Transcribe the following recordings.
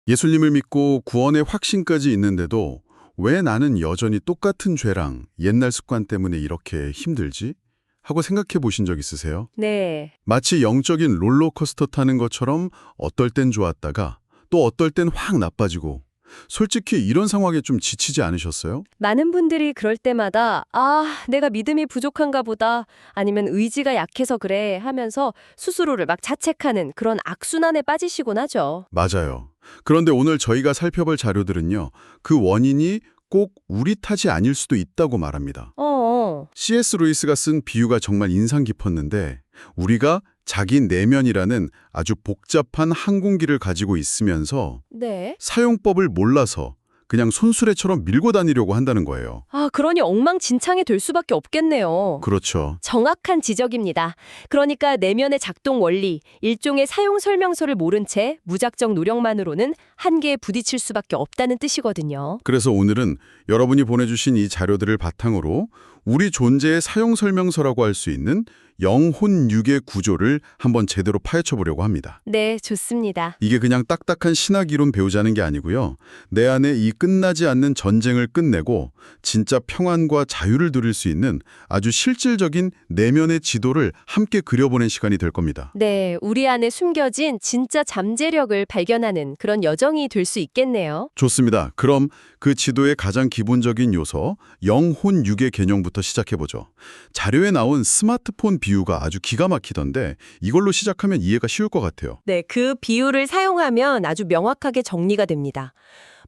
예수님을 믿고 구원의 확신까지 있는데도 왜 나는 여전히 똑같은 죄랑 옛날 습관 때문에 이렇게 힘들지? 하고 생각해 보신 적 있으세요? 네. 마치 영적인 롤러코스터 타는 것처럼 어떨 땐 좋았다가 또 어떨 땐 확 나빠지고 솔직히 이런 상황에 좀 지치지 않으셨어요? 많은 분들이 그럴 때마다 내가 믿음이 부족한가 보다 아니면 의지가 약해서 그래 하면서 스스로를 막 자책하는 그런 악순환에 빠지시곤 하죠. 맞아요. 그런데 오늘 저희가 살펴볼 자료들은요. 그 원인이 꼭 우리 탓이 아닐 수도 있다고 말합니다. C.S. 루이스가 쓴 비유가 정말 인상 깊었는데 우리가 자기 내면이라는 아주 복잡한 항공기를 가지고 있으면서 네. 사용법을 몰라서 그냥 손수레처럼 밀고 다니려고 한다는 거예요. 그러니 엉망진창이 될 수밖에 없겠네요. 그렇죠. 정확한 지적입니다. 그러니까 내면의 작동 원리, 일종의 사용 설명서를 모른 채 무작정 노력만으로는 한계에 부딪힐 수밖에 없다는 뜻이거든요. 그래서 오늘은 여러분이 보내주신 이 자료들을 바탕으로 우리 존재의 사용 설명서라고 할 수 있는 영혼육의 구조를 한번 제대로 파헤쳐 보려고 합니다. 네, 좋습니다. 이게 그냥 딱딱한 신학 이론 배우자는 게 아니고요. 내 안에 이 끝나지 않는 전쟁을 끝내고 진짜 평안과 자유를 누릴 수 있는 아주 실질적인 내면의 지도를 함께 그려보는 시간이 될 겁니다. 네, 우리 안에 숨겨진 진짜 잠재력을 발견하는 그런 여정이 될 수 있겠네요. 좋습니다. 그럼 그 지도의 가장 기본적인 요소, 영혼육의 개념부터 시작해보죠. 자료에 나온 스마트폰 비유가 아주 기가 막히던데 이걸로 시작하면 이해가 쉬울 것 같아요. 네, 그 비유를 사용하면 아주 명확하게 정리가 됩니다.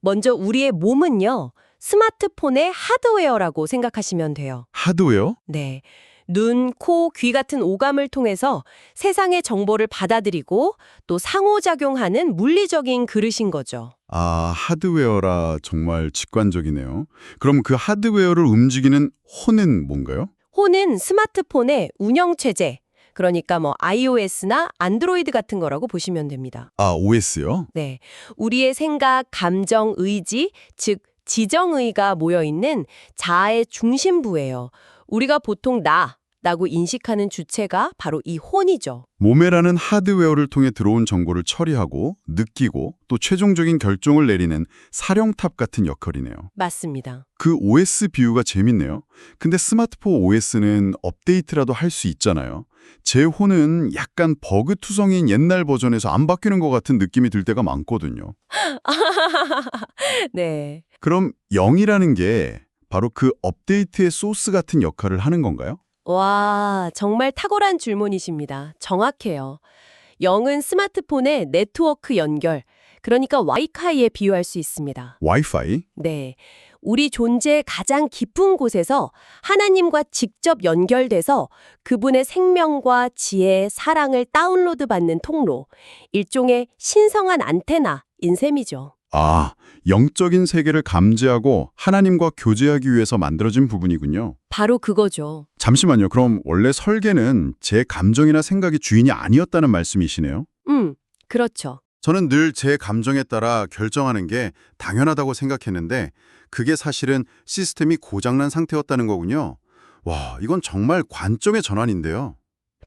먼저 우리의 몸은요, 스마트폰의 하드웨어라고 생각하시면 돼요. 하드웨어? 네. 눈, 코, 귀 같은 오감을 통해서 세상의 정보를 받아들이고 또 상호작용하는 물리적인 그릇인 거죠. 아, 하드웨어라 정말 직관적이네요. 그럼 그 하드웨어를 움직이는 혼은 뭔가요? 혼은 스마트폰의 운영체제, 그러니까 iOS나 안드로이드 같은 거라고 보시면 됩니다. 아, OS요? 네. 우리의 생각, 감정, 의지, 즉 지정의가 모여있는 자아의 중심부예요. 우리가 보통 나라고 인식하는 주체가 바로 이 혼이죠. 몸에라는 하드웨어를 통해 들어온 정보를 처리하고 느끼고 또 최종적인 결정을 내리는 사령탑 같은 역할이네요. 맞습니다. 그 OS 비유가 재밌네요. 근데 스마트폰 OS는 업데이트라도 할 수 있잖아요. 제 혼은 약간 버그투성인 옛날 버전에서 안 바뀌는 것 같은 느낌이 들 때가 많거든요. 네. 그럼 0이라는 게 바로 그 업데이트의 소스 같은 역할을 하는 건가요? 와, 정말 탁월한 질문이십니다. 정확해요. 0은 스마트폰의 네트워크 연결, 그러니까 와이파이에 비유할 수 있습니다. 와이파이? 네. 우리 존재의 가장 깊은 곳에서 하나님과 직접 연결돼서 그분의 생명과 지혜, 사랑을 다운로드 받는 통로, 일종의 신성한 안테나인 셈이죠. 아, 영적인 세계를 감지하고 하나님과 교제하기 위해서 만들어진 부분이군요. 바로 그거죠. 잠시만요. 그럼 원래 설계는 제 감정이나 생각이 주인이 아니었다는 말씀이시네요? 그렇죠. 저는 늘 제 감정에 따라 결정하는 게 당연하다고 생각했는데 그게 사실은 시스템이 고장난 상태였다는 거군요. 와, 이건 정말 관점의 전환인데요.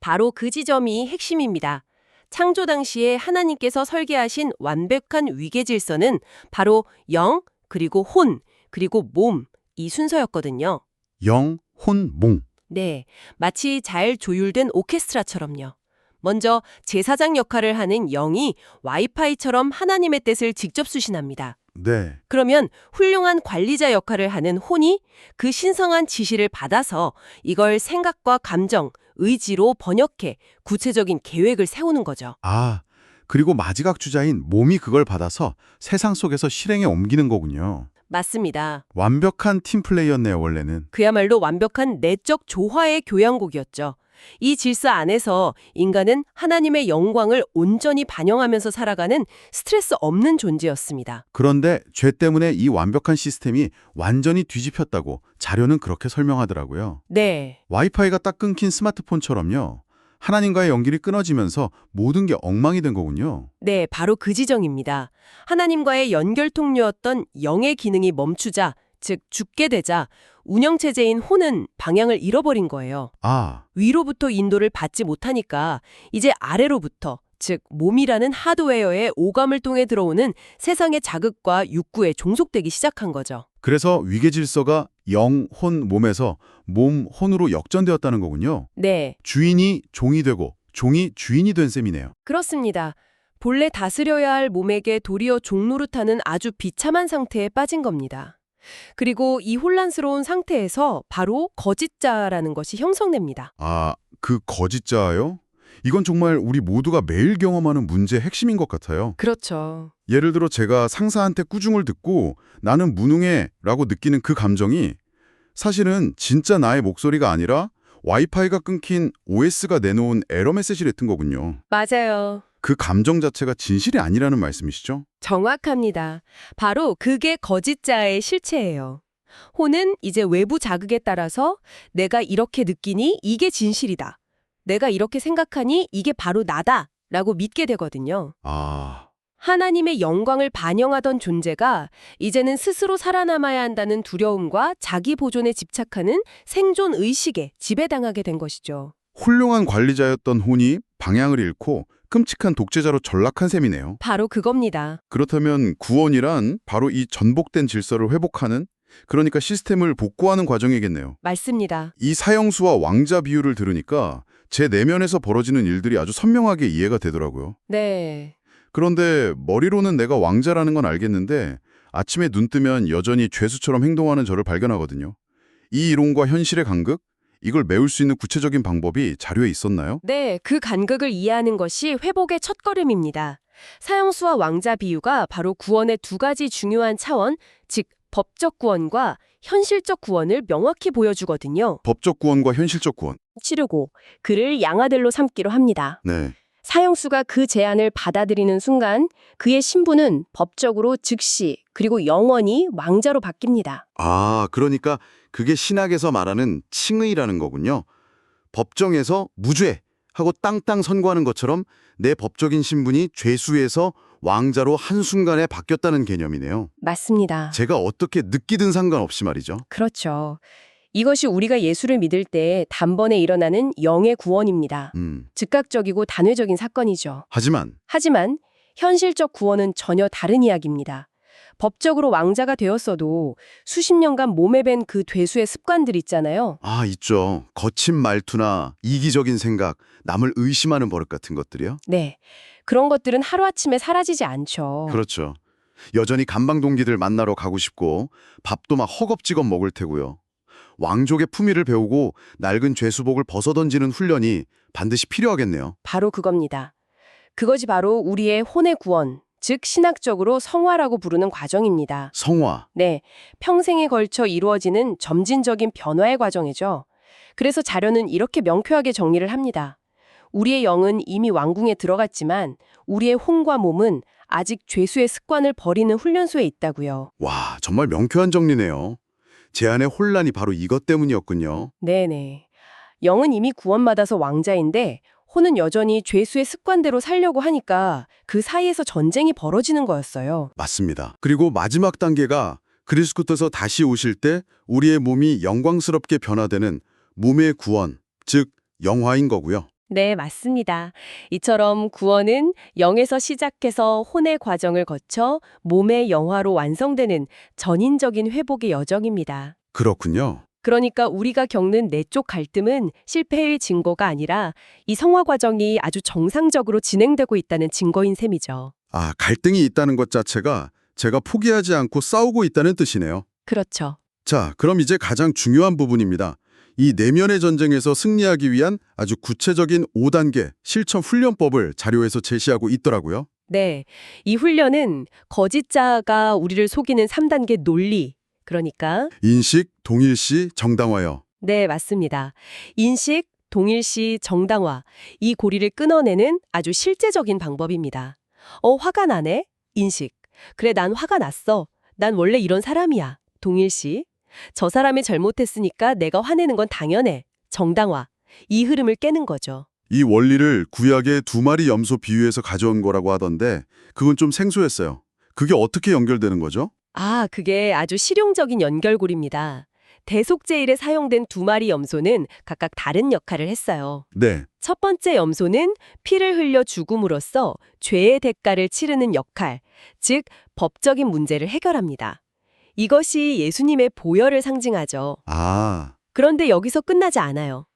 바로 그 지점이 핵심입니다. 창조 당시에 하나님께서 설계하신 완벽한 위계 질서는 바로 영, 그리고 혼, 그리고 몸, 이 순서였거든요. 영, 혼, 몽. 네, 마치 잘 조율된 오케스트라처럼요. 먼저 제사장 역할을 하는 영이 와이파이처럼 하나님의 뜻을 직접 수신합니다. 네. 그러면 훌륭한 관리자 역할을 하는 혼이 그 신성한 지시를 받아서 이걸 생각과 감정, 의지로 번역해 구체적인 계획을 세우는 거죠. 아, 그리고 마지막 주자인 몸이 그걸 받아서 세상 속에서 실행에 옮기는 거군요. 맞습니다. 완벽한 팀플레이였네요, 원래는. 그야말로 완벽한 내적 조화의 교향곡이었죠. 이 질서 안에서 인간은 하나님의 영광을 온전히 반영하면서 살아가는 스트레스 없는 존재였습니다. 그런데 죄 때문에 이 완벽한 시스템이 완전히 뒤집혔다고 자료는 그렇게 설명하더라고요. 네. 와이파이가 딱 끊긴 스마트폰처럼요. 하나님과의 연결이 끊어지면서 모든 게 엉망이 된 거군요. 네, 바로 그 지정입니다. 하나님과의 연결 통로였던 영의 기능이 멈추자, 즉 죽게 되자 운영체제인 혼은 방향을 잃어버린 거예요. 아, 위로부터 인도를 받지 못하니까 이제 아래로부터 즉 몸이라는 하드웨어의 오감을 통해 들어오는 세상의 자극과 욕구에 종속되기 시작한 거죠. 그래서 위계 질서가 영, 혼, 몸에서 몸, 혼으로 역전되었다는 거군요. 네, 주인이 종이 되고 종이 주인이 된 셈이네요. 그렇습니다. 본래 다스려야 할 몸에게 도리어 종노릇하는 아주 비참한 상태에 빠진 겁니다. 그리고 이 혼란스러운 상태에서 바로 거짓자라는 것이 형성됩니다. 아, 그 거짓자요? 이건 정말 우리 모두가 매일 경험하는 문제의 핵심인 것 같아요. 그렇죠. 예를 들어 제가 상사한테 꾸중을 듣고 나는 무능해 라고 느끼는 그 감정이 사실은 진짜 나의 목소리가 아니라 와이파이가 끊긴 OS가 내놓은 에러 메시지를 했던 거군요. 맞아요. 그 감정 자체가 진실이 아니라는 말씀이시죠? 정확합니다. 바로 그게 거짓자의 실체예요. 혼은 이제 외부 자극에 따라서 내가 이렇게 느끼니 이게 진실이다. 내가 이렇게 생각하니 이게 바로 나다. 라고 믿게 되거든요. 아, 하나님의 영광을 반영하던 존재가 이제는 스스로 살아남아야 한다는 두려움과 자기 보존에 집착하는 생존 의식에 지배당하게 된 것이죠. 훌륭한 관리자였던 혼이 방향을 잃고 끔찍한 독재자로 전락한 셈이네요. 바로 그겁니다. 그렇다면 구원이란 바로 이 전복된 질서를 회복하는, 그러니까 시스템을 복구하는 과정이겠네요. 맞습니다. 이 사형수와 왕자 비유를 들으니까 제 내면에서 벌어지는 일들이 아주 선명하게 이해가 되더라고요. 네. 그런데 머리로는 내가 왕자라는 건 알겠는데 아침에 눈 뜨면 여전히 죄수처럼 행동하는 저를 발견하거든요. 이 이론과 현실의 간극, 이걸 메울 수 있는 구체적인 방법이 자료에 있었나요? 네, 그 간극을 이해하는 것이 회복의 첫걸음입니다. 사형수와 왕자 비유가 바로 구원의 두 가지 중요한 차원, 즉 법적 구원과 현실적 구원을 명확히 보여주거든요. 법적 구원과 현실적 구원. 치르고 그를 양아들로 삼기로 합니다. 네. 사형수가 그 제안을 받아들이는 순간 그의 신분은 법적으로 즉시 그리고 영원히 왕자로 바뀝니다. 아, 그러니까 그게 신학에서 말하는 칭의라는 거군요. 법정에서 무죄 하고 땅땅 선고하는 것처럼 내 법적인 신분이 죄수에서 왕자로 한순간에 바뀌었다는 개념이네요. 맞습니다. 제가 어떻게 느끼든 상관없이 말이죠. 그렇죠. 이것이 우리가 예수를 믿을 때 단번에 일어나는 영의 구원입니다. 즉각적이고 단회적인 사건이죠. 하지만 현실적 구원은 전혀 다른 이야기입니다. 법적으로 왕자가 되었어도 수십 년간 몸에 밴 그 죄수의 습관들 있잖아요. 아, 있죠. 거친 말투나 이기적인 생각, 남을 의심하는 버릇 같은 것들이요? 네. 그런 것들은 하루아침에 사라지지 않죠. 그렇죠. 여전히 간방 동기들 만나러 가고 싶고 밥도 막 허겁지겁 먹을 테고요. 왕족의 품위를 배우고 낡은 죄수복을 벗어던지는 훈련이 반드시 필요하겠네요. 바로 그겁니다. 그것이 바로 우리의 혼의 구원, 즉 신학적으로 성화라고 부르는 과정입니다. 성화. 네, 평생에 걸쳐 이루어지는 점진적인 변화의 과정이죠. 그래서 자료는 이렇게 명쾌하게 정리를 합니다. 우리의 영은 이미 왕궁에 들어갔지만 우리의 혼과 몸은 아직 죄수의 습관을 버리는 훈련소에 있다고요. 와, 정말 명쾌한 정리네요. 제 안의 혼란이 바로 이것 때문이었군요. 네네. 영은 이미 구원받아서 왕자인데 혼은 여전히 죄수의 습관대로 살려고 하니까 그 사이에서 전쟁이 벌어지는 거였어요. 맞습니다. 그리고 마지막 단계가 그리스도께서 다시 오실 때 우리의 몸이 영광스럽게 변화되는 몸의 구원, 즉 영화인 거고요. 네, 맞습니다. 이처럼 구원은 영에서 시작해서 혼의 과정을 거쳐 몸의 영화로 완성되는 전인적인 회복의 여정입니다. 그렇군요. 그러니까 우리가 겪는 내적 갈등은 실패의 증거가 아니라 이 성화 과정이 아주 정상적으로 진행되고 있다는 증거인 셈이죠. 아, 갈등이 있다는 것 자체가 제가 포기하지 않고 싸우고 있다는 뜻이네요. 그렇죠. 자, 그럼 이제 가장 중요한 부분입니다. 이 내면의 전쟁에서 승리하기 위한 아주 구체적인 5단계 실천 훈련법을 자료에서 제시하고 있더라고요. 네, 이 훈련은 거짓자가 우리를 속이는 3단계 논리, 그러니까 인식, 동일시, 정당화요. 네, 맞습니다. 인식, 동일시, 정당화, 이 고리를 끊어내는 아주 실제적인 방법입니다. 화가 나네? 인식. 그래, 난 화가 났어. 난 원래 이런 사람이야. 동일시. 저 사람이 잘못했으니까 내가 화내는 건 당연해. 정당화. 이 흐름을 깨는 거죠. 이 원리를 구약의 2마리 염소 비유에서 가져온 거라고 하던데 그건 좀 생소했어요. 그게 어떻게 연결되는 거죠? 그게 아주 실용적인 연결고리입니다. 대속제일에 사용된 두 마리 염소는 각각 다른 역할을 했어요. 네. 첫 번째 염소는 피를 흘려 죽음으로써 죄의 대가를 치르는 역할, 즉 법적인 문제를 해결합니다. 이것이 예수님의 보혈을 상징하죠. 아, 그런데 여기서 끝나지 않아요.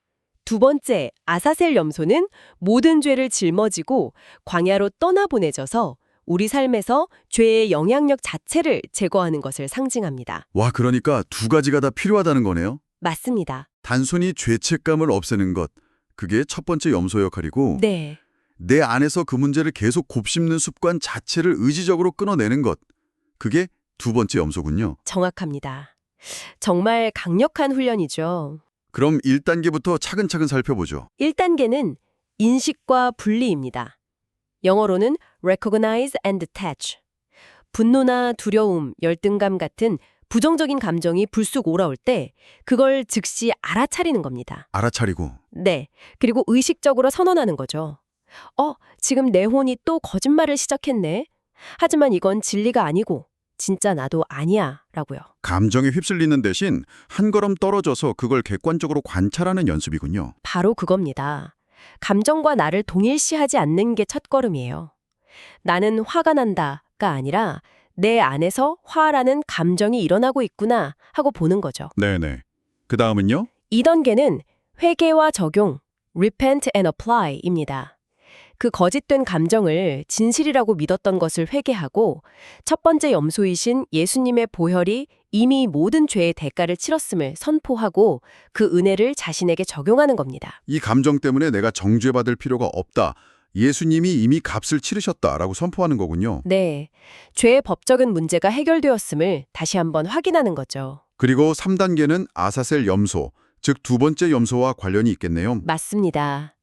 두 번째, 아사셀 염소는 모든 죄를 짊어지고 광야로 떠나보내져서 우리 삶에서 죄의 영향력 자체를 제거하는 것을 상징합니다. 와, 그러니까 두 가지가 다 필요하다는 거네요. 맞습니다. 단순히 죄책감을 없애는 것, 그게 첫 번째 염소 역할이고 네. 내 안에서 그 문제를 계속 곱씹는 습관 자체를 의지적으로 끊어내는 것, 그게 두 번째 염소군요. 정확합니다. 정말 강력한 훈련이죠. 그럼 1단계부터 차근차근 살펴보죠. 1단계는 인식과 분리입니다. 영어로는 recognize and detach. 분노나 두려움, 열등감 같은 부정적인 감정이 불쑥 올라올 때 그걸 즉시 알아차리는 겁니다. 알아차리고. 네. 그리고 의식적으로 선언하는 거죠. 지금 내 혼이 또 거짓말을 시작했네. 하지만 이건 진리가 아니고 진짜 나도 아니야 라고요. 감정에 휩쓸리는 대신 한 걸음 떨어져서 그걸 객관적으로 관찰하는 연습이군요. 바로 그겁니다. 감정과 나를 동일시하지 않는 게 첫걸음이에요. 나는 화가 난다가 아니라 내 안에서 화라는 감정이 일어나고 있구나 하고 보는 거죠. 네네. 그 다음은요? 2단계는 회개와 적용, repent and apply입니다. 그 거짓된 감정을 진실이라고 믿었던 것을 회개하고 첫 번째 염소이신 예수님의 보혈이 이미 모든 죄의 대가를 치렀음을 선포하고 그 은혜를 자신에게 적용하는 겁니다. 이 감정 때문에 내가 정죄받을 필요가 없다. 예수님이 이미 값을 치르셨다라고 선포하는 거군요. 네, 죄의 법적인 문제가 해결되었음을 다시 한번 확인하는 거죠. 그리고 3단계는 아사셀 염소, 즉 두 번째 염소와 관련이 있겠네요. 맞습니다.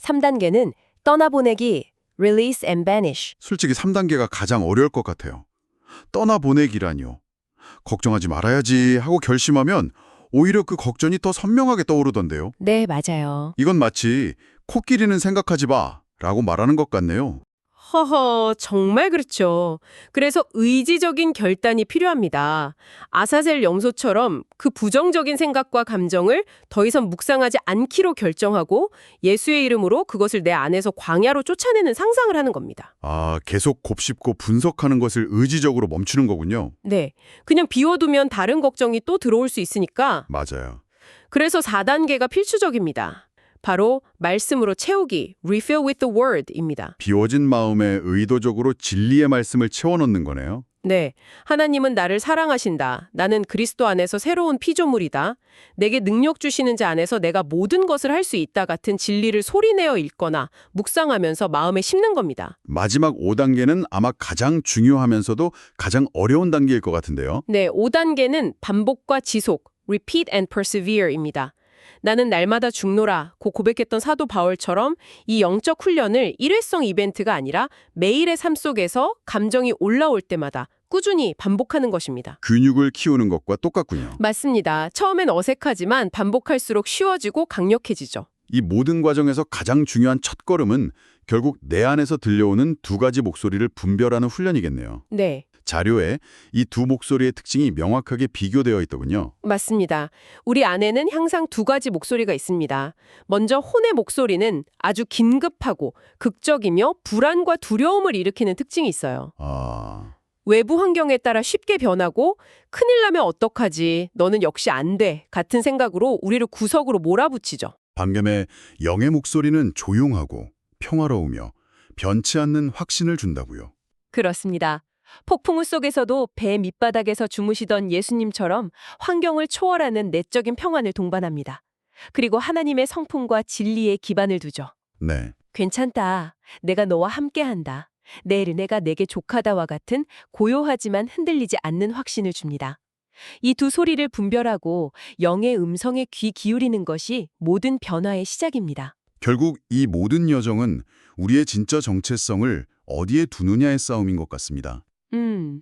3단계는 떠나보내기, release and banish. 솔직히 3단계가 가장 어려울 것 같아요. 떠나보내기라니요. 걱정하지 말아야지 하고 결심하면 오히려 그 걱정이 더 선명하게 떠오르던데요. 네, 맞아요. 이건 마치 코끼리는 생각하지 마 라고 말하는 것 같네요. 허허, 정말 그렇죠. 그래서 의지적인 결단이 필요합니다. 아사셀 염소처럼 그 부정적인 생각과 감정을 더 이상 묵상하지 않기로 결정하고 예수의 이름으로 그것을 내 안에서 광야로 쫓아내는 상상을 하는 겁니다. 아, 계속 곱씹고 분석하는 것을 의지적으로 멈추는 거군요. 네, 그냥 비워두면 다른 걱정이 또 들어올 수 있으니까. 맞아요. 그래서 4단계가 필수적입니다. 바로 말씀으로 채우기, refill with the word입니다. 비워진 마음에 의도적으로 진리의 말씀을 채워넣는 거네요. 네, 하나님은 나를 사랑하신다. 나는 그리스도 안에서 새로운 피조물이다. 내게 능력 주시는 자 안에서 내가 모든 것을 할 수 있다 같은 진리를 소리내어 읽거나 묵상하면서 마음에 심는 겁니다. 마지막 5단계는 아마 가장 중요하면서도 가장 어려운 단계일 것 같은데요. 네, 5단계는 반복과 지속, repeat and persevere입니다. 나는 날마다 죽노라 고 고백했던 사도 바울처럼 이 영적 훈련을 일회성 이벤트가 아니라 매일의 삶 속에서 감정이 올라올 때마다 꾸준히 반복하는 것입니다. 근육을 키우는 것과 똑같군요. 맞습니다. 처음엔 어색하지만 반복할수록 쉬워지고 강력해지죠. 이 모든 과정에서 가장 중요한 첫걸음은 결국 내 안에서 들려오는 두 가지 목소리를 분별하는 훈련이겠네요. 네, 자료에 이 두 목소리의 특징이 명확하게 비교되어 있더군요. 맞습니다. 우리 안에는 항상 두 가지 목소리가 있습니다. 먼저 혼의 목소리는 아주 긴급하고 극적이며 불안과 두려움을 일으키는 특징이 있어요. 아, 외부 환경에 따라 쉽게 변하고 큰일 나면 어떡하지, 너는 역시 안 돼 같은 생각으로 우리를 구석으로 몰아붙이죠. 방금의 영의 목소리는 조용하고 평화로우며 변치 않는 확신을 준다고요. 그렇습니다. 폭풍우 속에서도 배 밑바닥에서 주무시던 예수님처럼 환경을 초월하는 내적인 평안을 동반합니다. 그리고 하나님의 성품과 진리에 기반을 두죠. 네. 괜찮다. 내가 너와 함께한다. 내 은혜가 내게 족하다와 같은 고요하지만 흔들리지 않는 확신을 줍니다. 이 두 소리를 분별하고 영의 음성에 귀 기울이는 것이 모든 변화의 시작입니다. 결국 이 모든 여정은 우리의 진짜 정체성을 어디에 두느냐의 싸움인 것 같습니다.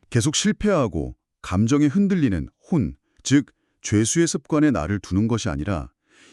계속 실패하고 감정에 흔들리는 혼, 즉 죄수의 습관에 나를 두는 것이 아니라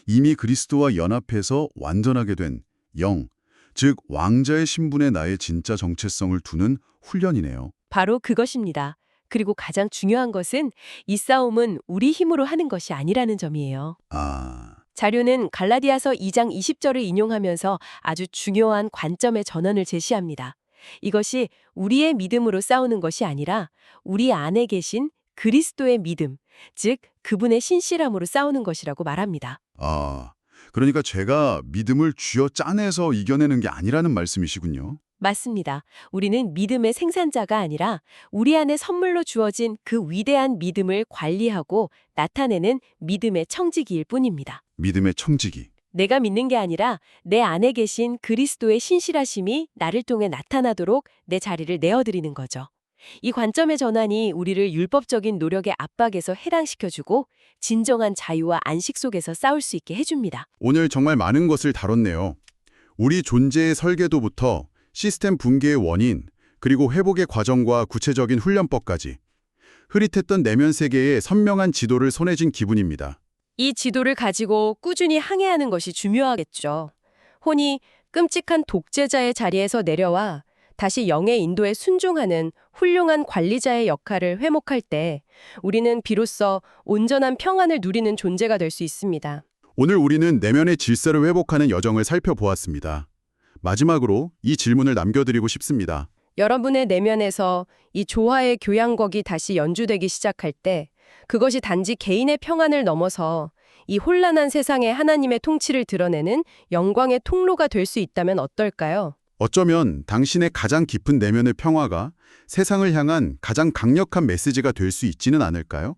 이미 그리스도와 연합해서 완전하게 된 영, 즉 왕자의 신분에 나의 진짜 정체성을 두는 훈련이네요. 바로 그것입니다. 그리고 가장 중요한 것은 이 싸움은 우리 힘으로 하는 것이 아니라는 점이에요. 아, 자료는 갈라디아서 2장 20절을 인용하면서 아주 중요한 관점의 전환을 제시합니다. 이것이 우리의 믿음으로 싸우는 것이 아니라 우리 안에 계신 그리스도의 믿음, 즉 그분의 신실함으로 싸우는 것이라고 말합니다. 아, 그러니까 제가 믿음을 쥐어 짜내서 이겨내는 게 아니라는 말씀이시군요. 맞습니다. 우리는 믿음의 생산자가 아니라 우리 안에 선물로 주어진 그 위대한 믿음을 관리하고 나타내는 믿음의 청지기일 뿐입니다. 믿음의 청지기. 내가 믿는 게 아니라 내 안에 계신 그리스도의 신실하심이 나를 통해 나타나도록 내 자리를 내어드리는 거죠. 이 관점의 전환이 우리를 율법적인 노력의 압박에서 해방시켜주고 진정한 자유와 안식 속에서 싸울 수 있게 해줍니다. 오늘 정말 많은 것을 다뤘네요. 우리 존재의 설계도부터 시스템 붕괴의 원인, 그리고 회복의 과정과 구체적인 훈련법까지 흐릿했던 내면 세계의 선명한 지도를 손에 쥔 기분입니다. 이 지도를 가지고 꾸준히 항해하는 것이 중요하겠죠. 혼이 끔찍한 독재자의 자리에서 내려와 다시 영의 인도에 순종하는 훌륭한 관리자의 역할을 회복할 때 우리는 비로소 온전한 평안을 누리는 존재가 될 수 있습니다. 오늘 우리는 내면의 질서를 회복하는 여정을 살펴보았습니다. 마지막으로 이 질문을 남겨드리고 싶습니다. 여러분의 내면에서 이 조화의 교향곡이 다시 연주되기 시작할 때 그것이 단지 개인의 평안을 넘어서 이 혼란한 세상에 하나님의 통치를 드러내는 영광의 통로가 될 수 있다면 어떨까요? 어쩌면 당신의 가장 깊은 내면의 평화가 세상을 향한 가장 강력한 메시지가 될 수 있지는 않을까요?